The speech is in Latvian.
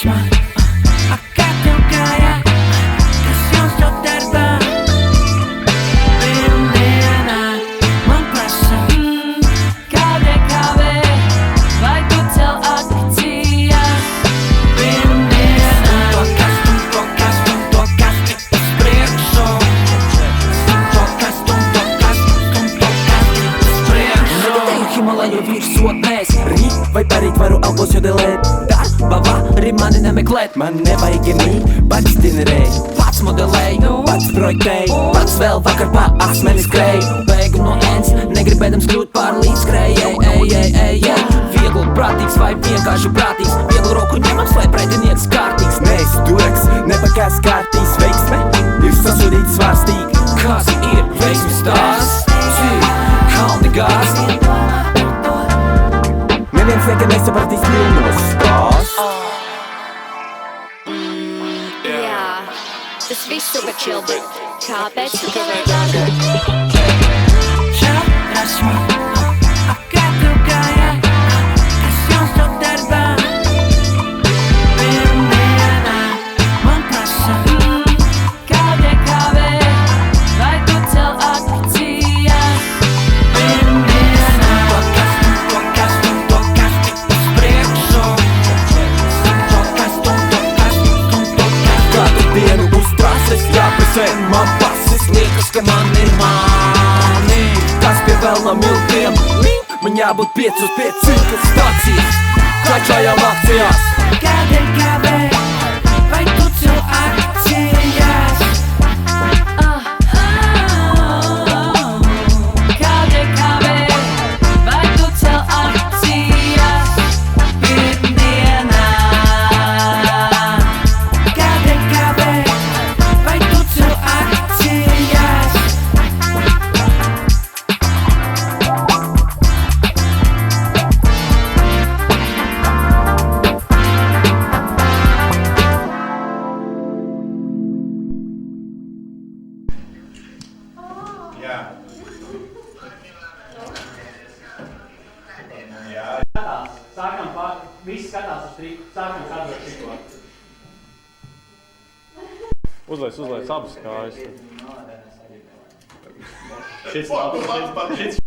man, kā tev gāja, kas jums to darbā? Pirmdienā man prasa, Kādēļ kavē, vai tu cel akcijas? pirmdienā to kas uz priekšu, to kas uz Himalaju virsotnēs, rīt vai parīt varu algos jodelēt. Darbā arī mani nemeklēt, man nevajag mīt, pats dinarēju, pats modelēju, pats projektēju, pats vēl vakar pa asmeni skrēju. Bēgu no ends, negribēdams kļūt par līdzskrēju. Viegli prātīgs vai vienkārši prātīgs, viegli roku ņemams vai pretinieks kārtīgs. Neesi duraks, nepakās kārtīs veiksme, ir sasodīts svārstīgi. Kas ir veiksmes stāsts? Kalni gāzi. Neviens nekad nesapratīs pilnos stāsts. Jā, tas viss super chill, bet kāpēc tu kavē darbu? Čau, esmu, kā tev gāja, kas jums to darbā? Pirmdienā man prasa, Kādēļ kavē, vai tu cel akcijas? pirmdienā to kas uz priekšu, to kas Kādu dienu uz trases jāpresē man pases. Liekas, ka man ir mani, kas pie velna miltiem. Man jābūt 5 uz 5 cirkas stācijas, kačājām akcijās. Kādēļ kavē, vai tu cel akcijas? Kādēļ kavē, vai tu cel akcijas? Pirmdienā kādēļ kavē, vai tu cel akcijas? Sākam visi skatās uz triku, sākam kadrot šito. Uzliec abas kājas. Šis labs, šis